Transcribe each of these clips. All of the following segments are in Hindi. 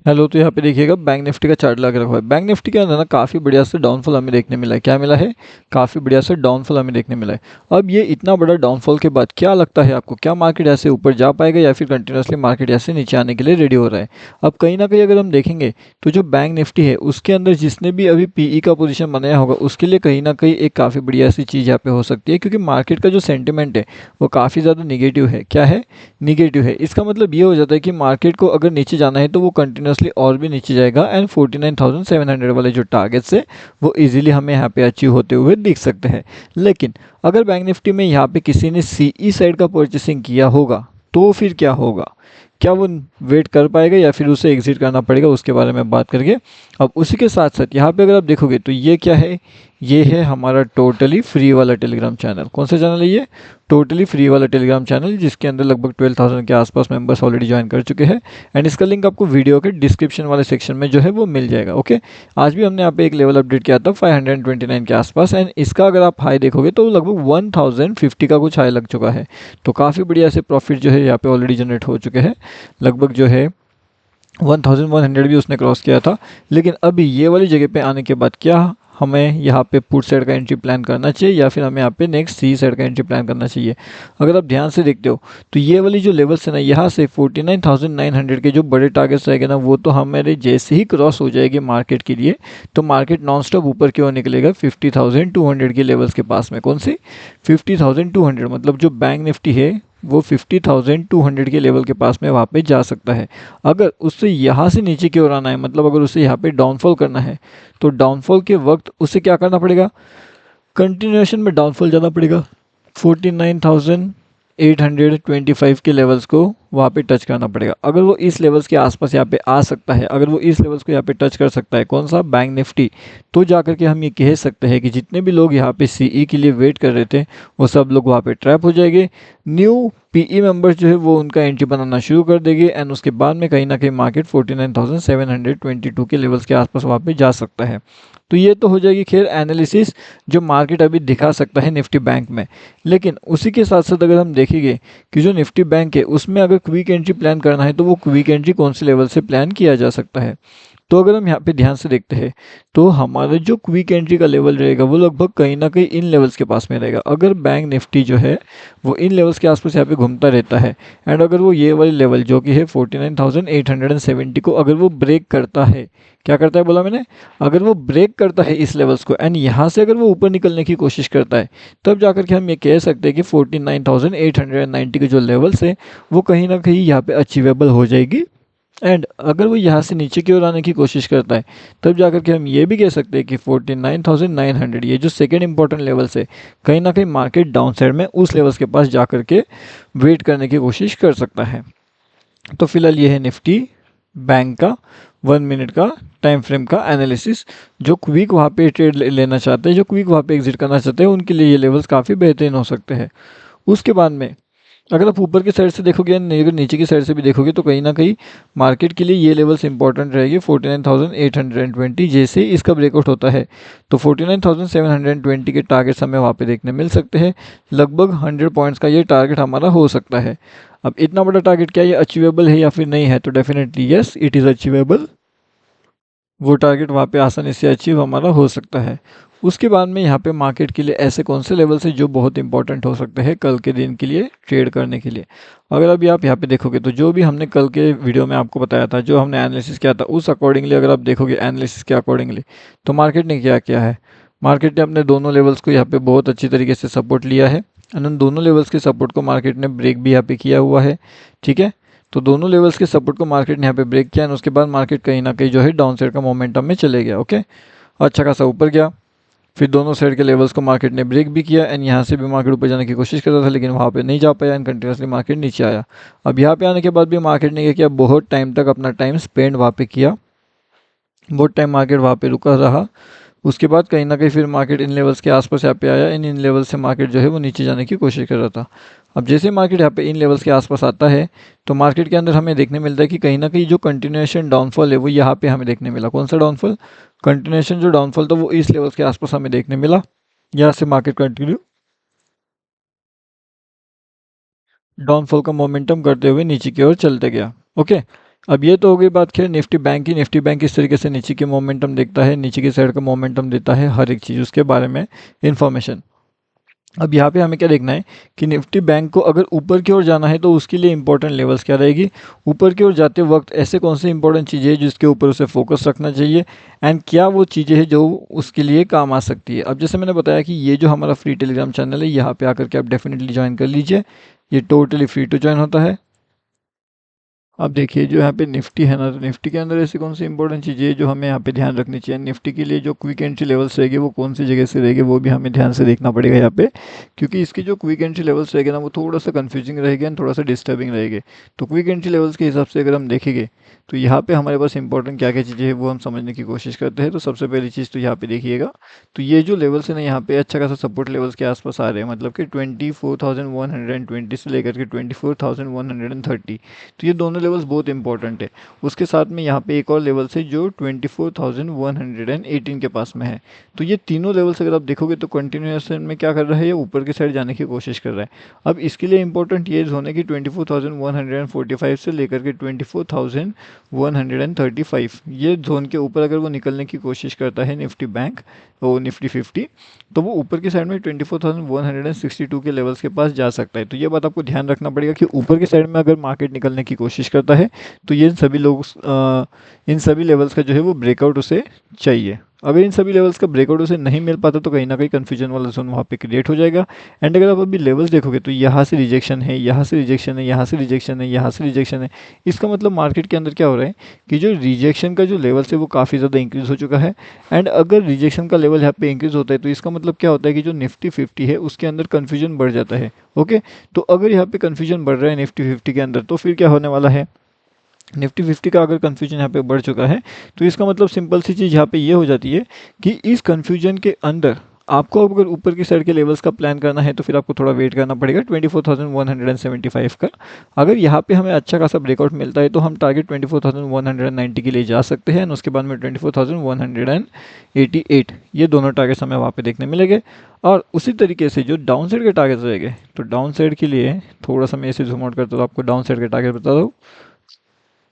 हेलो, तो यहाँ पे देखिएगा बैंक निफ्टी का चार्ट लगा रखा है। बैंक निफ्टी के अंदर ना काफ़ी बढ़िया से डाउनफॉल हमें देखने मिला है। क्या मिला है? काफ़ी बढ़िया से डाउनफॉल हमें देखने मिला है। अब ये इतना बड़ा डाउनफॉल के बाद क्या लगता है आपको, क्या मार्केट ऐसे ऊपर जा पाएगा या फिर कंटिन्यूसली मार्केट ऐसे नीचे आने के लिए रेडी हो रहा है? अब कहीं ना कहीं अगर हम देखेंगे तो जो बैंक निफ्टी है उसके अंदर जिसने भी अभी पीई का पोजिशन बनाया होगा उसके लिए कहीं ना कहीं एक काफ़ी बढ़िया सी चीज़ यहाँ पे हो सकती है, क्योंकि मार्केट का जो सेंटिमेंट है वो काफ़ी ज़्यादा निगेटिव है। क्या है? निगेटिव है। इसका मतलब ये हो जाता है कि मार्केट को अगर नीचे जाना है तो वो कंटिन्यूसली और भी नीचे जाएगा एंड 49,700 वाले जो टारगेट्स है वो इजीली हमें यहाँ पे अचीव होते हुए दिख सकते हैं। लेकिन अगर बैंक निफ्टी में यहाँ पे किसी ने सीई साइड का परचेसिंग किया होगा तो फिर क्या होगा? क्या वो वेट कर पाएगा या फिर उसे एग्जिट करना पड़ेगा, उसके बारे में बात करके। अब उसी के साथ साथ यहाँ पे अगर आप देखोगे तो ये क्या है? ये है हमारा टोटली फ्री वाला टेलीग्राम चैनल। कौन सा चैनल है ये? टोटली फ्री वाला टेलीग्राम चैनल, जिसके अंदर लगभग 12,000 के आसपास मेंबर्स ऑलरेडी ज्वाइन कर चुके हैं। एंड इसका लिंक आपको वीडियो के डिस्क्रिप्शन वाले सेक्शन में जो है वो मिल जाएगा। ओके, आज भी हमने यहाँ पे एक लेवल अपडेट किया था 529 के आसपास, एंड इसका अगर आप हाई देखोगे तो लगभग 1050 का कुछ हाई लग चुका है। तो काफ़ी बढ़िया से प्रॉफिट जो है यहाँ पे ऑलरेडी जनरेट हो चुके हैं। लगभग जो है 1100 भी उसने क्रॉस किया था। लेकिन अभी ये वाली जगह पे आने के बाद क्या हमें यहाँ पे पुट साइड का एंट्री प्लान करना चाहिए या फिर हमें यहाँ पे नेक्स्ट सी साइड का एंट्री प्लान करना चाहिए? अगर आप ध्यान से देखते हो तो ये वाली जो लेवल्स है ना, यहाँ से 49,900 के जो बड़े टारगेट्स रहेंगे ना, वो तो हमारे जैसे ही क्रॉस हो जाएगी मार्केट के लिए तो मार्केट नॉन स्टॉप ऊपर की ओर निकलेगा 50,200 के लेवल्स के पास में। कौन से? 50,200, मतलब जो बैंक निफ्टी है वो 50,200 के लेवल के पास में वहाँ पे जा सकता है। अगर उससे यहाँ से नीचे की ओर आना है, मतलब अगर उसे यहाँ पे डाउनफॉल करना है तो डाउनफॉल के वक्त उसे क्या करना पड़ेगा? कंटिन्यूएशन में डाउनफॉल जाना पड़ेगा। 49,825 के लेवल्स को वहाँ पे टच करना पड़ेगा। अगर वो इस लेवल्स के आसपास यहाँ पे आ सकता है, अगर वो इस लेवल्स को यहाँ पे टच कर सकता है, कौन सा? बैंक निफ्टी, तो जाकर के हम ये कह सकते हैं कि जितने भी लोग यहाँ पे सीई के लिए वेट कर रहे थे वो सब लोग वहाँ पे ट्रैप हो जाएंगे। न्यू पीई मेंबर्स जो है वो उनका एंट्री बनाना शुरू कर देंगे एंड उसके बाद में कहीं ना कहीं मार्केट 49,722 के लेवल्स के आसपास वहाँ पे जा सकता है। तो ये तो हो जाएगी खैर एनालिसिस जो मार्केट अभी दिखा सकता है निफ्टी बैंक में। लेकिन उसी के साथ साथ अगर हम देखेंगे कि जो निफ्टी बैंक है उसमें अगर क्विक एंट्री प्लान करना है तो वो क्विक एंट्री कौन से लेवल से प्लान किया जा सकता है? तो अगर हम यहाँ पे ध्यान से देखते हैं तो हमारा जो क्विक एंट्री का लेवल रहेगा वो लगभग कहीं ना कहीं इन लेवल्स के पास में रहेगा। अगर बैंक निफ्टी जो है वो इन लेवल्स के आसपास यहाँ पे घूमता रहता है एंड अगर वो ये वाली लेवल जो कि है 49,870 को अगर वो ब्रेक करता है, क्या करता है बोला मैंने? अगर वो ब्रेक करता है इस लेवल्स को एंड यहाँ से अगर वो ऊपर निकलने की कोशिश करता है तब जाकर के हम ये कह सकते हैं कि 49,890 के जो लेवल्स है वो कहीं ना कहीं यहाँ पे अचीवेबल हो जाएगी। एंड अगर वो यहाँ से नीचे की ओर आने की कोशिश करता है तब जाकर के हम ये भी कह सकते हैं कि 49,900 ये जो सेकेंड इंपॉर्टेंट लेवल्स है कहीं ना कहीं मार्केट डाउन साइड में उस लेवल्स के पास जाकर के वेट करने की कोशिश कर सकता है। तो फिलहाल ये है निफ्टी बैंक का 1 मिनट का टाइम फ्रेम का एनालिसिस। जो क्विक वहाँ पे ट्रेड लेना चाहते हैं, जो क्विक वहाँ पे एग्जिट करना चाहते हैं, उनके लिए ये लेवल्स काफ़ी बेहतरीन हो सकते हैं। उसके बाद में अगर आप ऊपर की साइड से देखोगे अगर नीचे की साइड से भी देखोगे तो कहीं ना कहीं मार्केट के लिए ये लेवल्स इंपॉर्टेंट रहेगी। 49,820 जैसे ही इसका ब्रेकआउट होता है तो 49,720 के टारगेट्स हमें वहाँ पे देखने मिल सकते हैं। लगभग 100 पॉइंट्स का ये टारगेट हमारा हो सकता है। अब इतना बड़ा टारगेट क्या ये अचीवेबल है या फिर नहीं है? तो definitely yes, it is achievable. वो टारगेट वहाँ पे आसानी से अचीव हमारा हो सकता है। उसके बाद में यहाँ पे मार्केट के लिए ऐसे कौन से लेवल्स हैं जो बहुत इंपॉर्टेंट हो सकते हैं कल के दिन के लिए ट्रेड करने के लिए? अगर अभी आप यहाँ पे देखोगे तो जो भी हमने कल के वीडियो में आपको बताया था, जो हमने एनालिसिस किया था, उस अकॉर्डिंगली अगर आप देखोगे एनालिसिस के अकॉर्डिंगली तो मार्केट ने क्या किया है? मार्केट ने अपने दोनों लेवल्स को यहाँ पे बहुत अच्छी तरीके से सपोर्ट लिया है एंड उन दोनों लेवल्स के सपोर्ट को मार्केट ने ब्रेक भी यहाँ पे किया हुआ है। ठीक है, तो दोनों लेवल्स के सपोर्ट को मार्केट ने यहाँ पे ब्रेक किया एंड उसके बाद मार्केट कहीं ना कहीं जो है डाउन साइड का मोमेंटम में चले गया। ओके, अच्छा खासा ऊपर गया, फिर दोनों साइड के लेवल्स को मार्केट ने ब्रेक भी किया एंड यहाँ से भी मार्केट ऊपर जाने की कोशिश कर रहा था लेकिन वहाँ पे नहीं जा पाया एंड कंटिन्यूसली मार्केट नीचे आया। अब यहाँ पे आने के बाद भी मार्केट ने क्या किया? बहुत टाइम तक अपना टाइम स्पेंड वहाँ पे किया, बहुत टाइम मार्केट वहाँ पे रुका रहा। उसके बाद कहीं ना कहीं फिर मार्केट इन लेवल्स के आसपास यहाँ पे आया, इन लेवल से मार्केट जो है वो नीचे जाने की कोशिश कर रहा था। अब जैसे मार्केट यहाँ पे इन लेवल्स के आसपास आता है तो मार्केट के अंदर हमें देखने मिलता है कि कहीं ना कहीं जो कंटिन्यूएशन डाउनफॉल है वो यहाँ पे हमें देखने मिला। कौन सा डाउनफॉल? कंटिन्यूएशन जो डाउनफॉल था वो इस लेवल्स के आसपास हमें देखने मिला। यहाँ से मार्केट कंटिन्यू डाउनफॉल का मोमेंटम करते हुए नीचे की ओर चलते गया। ओके, अब ये तो हो गई बात खैर निफ्टी बैंक की। निफ्टी बैंक किस तरीके से नीचे की मोमेंटम देखता है, नीचे की साइड का मोमेंटम देता है, हर एक चीज़ उसके बारे में इन्फॉर्मेशन। अब यहाँ पे हमें क्या देखना है कि निफ्टी बैंक को अगर ऊपर की ओर जाना है तो उसके लिए इंपॉर्टेंट लेवल्स क्या रहेगी। ऊपर की ओर जाते वक्त ऐसे कौन सी इंपॉर्टेंट चीज़ें हैं जिसके ऊपर उसे फोकस रखना चाहिए, एंड क्या वो चीज़ें हैं जो उसके लिए काम आ सकती है। अब जैसे मैंने बताया कि ये जो हमारा फ्री टेलीग्राम चैनल है, यहाँ पे आकर के आप डेफिनेटली ज्वाइन कर लीजिए। ये टोटली फ्री टू ज्वाइन होता है। अब देखिए जो यहाँ पे निफ्टी है ना, तो निफ्टी के अंदर ऐसी कौन सी इंपॉर्टेंट चीज़ें हैं जो हमें यहाँ पे ध्यान रखनी चाहिए। निफ्टी के लिए जो क्विक एंट्री लेवल्स रहेंगे वो कौन सी जगह से रहेंगे वो भी हमें ध्यान से देखना पड़ेगा यहाँ पे, क्योंकि इसके जो क्विक एंट्री लेवल्स रहेंगे ना वो थोड़ा सा कंफ्यूजिंग रहेगा एंड थोड़ा सा डिस्टर्बिंग रहेंगे। तो क्विक एंट्री लेवल्स के हिसाब से अगर हम देखेंगे तो यहाँ पे हमारे पास इंपॉर्टेंट क्या क्या चीज़ें हैं वो हम समझने की कोशिश करते हैं। तो सबसे पहली चीज़ तो यहाँ पे देखिएगा, तो ये जो लेवल्स है ना यहाँ पे अच्छा खासा सपोर्ट लेवल्स के आसपास आ रहे हैं, मतलब कि 24,120 से लेकर के 24,130। तो ये दोनों लेवल्स बहुत इंपॉर्टेंट है। उसके साथ में यहाँ पे एक और लेवल है जो 24,118 के पास में है। तो ये तीनों लेवल्स अगर आप देखोगे तो कंटिन्यूएशन में क्या कर रहा है, ये ऊपर की साइड जाने की कोशिश कर रहा है। अब इसके लिए इंपॉर्टेंट ये जोन है कि 24,145 से लेकर के 24,135, ये जोन के ऊपर अगर वो निकलने की कोशिश करता है निफ्टी बैंक और निफ्टी 50, तो वो ऊपर की साइड में 24,162 के लेवल्स के पास जा सकता है। तो ये बात आपको ध्यान रखना पड़ेगा कि ऊपर की साइड में अगर मार्केट निकलने की कोशिश करता है तो ये सभी लोग इन सभी लेवल्स का जो है वो ब्रेकआउट उसे चाहिए। अगर इन सभी लेवल्स का ब्रेकआउट उसे नहीं मिल पाता तो कहीं ना कहीं कन्फ्यूजन वाला जोन वहाँ पे क्रिएट हो जाएगा। एंड अगर आप अभी लेवल्स देखोगे तो यहाँ से रिजेक्शन है, यहाँ से रिजेक्शन है, यहाँ से रिजेक्शन है, यहाँ से रिजेक्शन है। इसका मतलब मार्केट के अंदर क्या हो रहा है कि जो रिजेक्शन का जो लेवल्स है वो काफ़ी ज़्यादा इंक्रीज़ हो चुका है। एंड अगर रिजेक्शन का लेवल यहाँ पे इंक्रीज़ होता है तो इसका मतलब क्या होता है कि जो निफ्टी 50 है उसके अंदर कन्फ्यूजन बढ़ जाता है। ओके, तो अगर यहाँ पे कन्फ्यूजन बढ़ रहा है निफ्टी 50 के अंदर तो फिर क्या होने वाला है, निफ्टी 50 का अगर कन्फ्यूजन यहाँ पे बढ़ चुका है तो इसका मतलब सिंपल सी चीज़ यहाँ पे ये हो जाती है कि इस कन्फ्यूजन के अंदर आपको अगर ऊपर की साइड के लेवल्स का प्लान करना है तो फिर आपको थोड़ा वेट करना पड़ेगा 24,175 का। अगर यहाँ पे हमें अच्छा खासा ब्रेकआउट मिलता है तो हम टारगेट 24,190 के लिए जा सकते हैं, और उसके बाद में 24,188, ये दोनों टारगेट्स हमें वहाँ पे देखने मिलेंगे। और उसी तरीके से जो डाउन साइड के टारगेट्स रहेंगे, तो डाउन साइड के लिए थोड़ा सा मैं इसे जूम आउट करता हूँ, आपको डाउन साइड के टारगेट बता दूँ।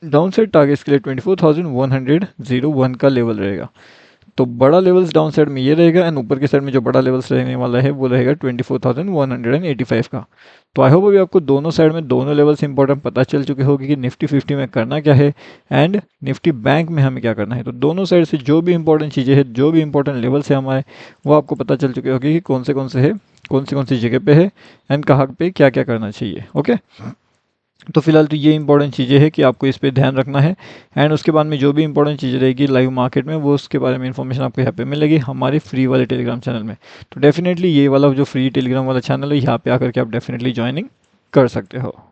डाउन साइड टारगेट्स के लिए 24,101 का लेवल रहेगा। तो बड़ा लेवल्स डाउन साइड में ये रहेगा एंड ऊपर की साइड में जो बड़ा लेवल्स रहने वाला है वो रहेगा 24,185 का। तो आई होप अभी आपको दोनों साइड में दोनों लेवल्स इंपॉर्टेंट पता चल चुके होगी कि निफ्टी 50 में करना क्या है एंड निफ्टी बैंक में हमें क्या करना है। तो दोनों साइड से जो भी इंपॉर्टेंट चीज़ें हैं, जो भी इंपॉर्टेंट लेवल्स है हमारे, वो आपको पता चल चुके होगी कि कौन से है, कौन सी जगह पे है एंड कहाँ पे क्या क्या करना चाहिए। ओके, तो फिलहाल तो ये इंपॉर्टेंट चीज़ें हैं कि आपको इस पे ध्यान रखना है। एंड उसके बाद में जो भी इंपॉर्टेंट चीज़ें रहेगी लाइव मार्केट में वो उसके बारे में इन्फॉर्मेशन आपको यहाँ पे मिलेगी हमारे फ्री वाले टेलीग्राम चैनल में। तो डेफिनेटली ये वाला जो फ्री टेलीग्राम वाला चैनल है यहाँ पे आकर के आप डेफिनेटली ज्वाइनिंग कर सकते हो।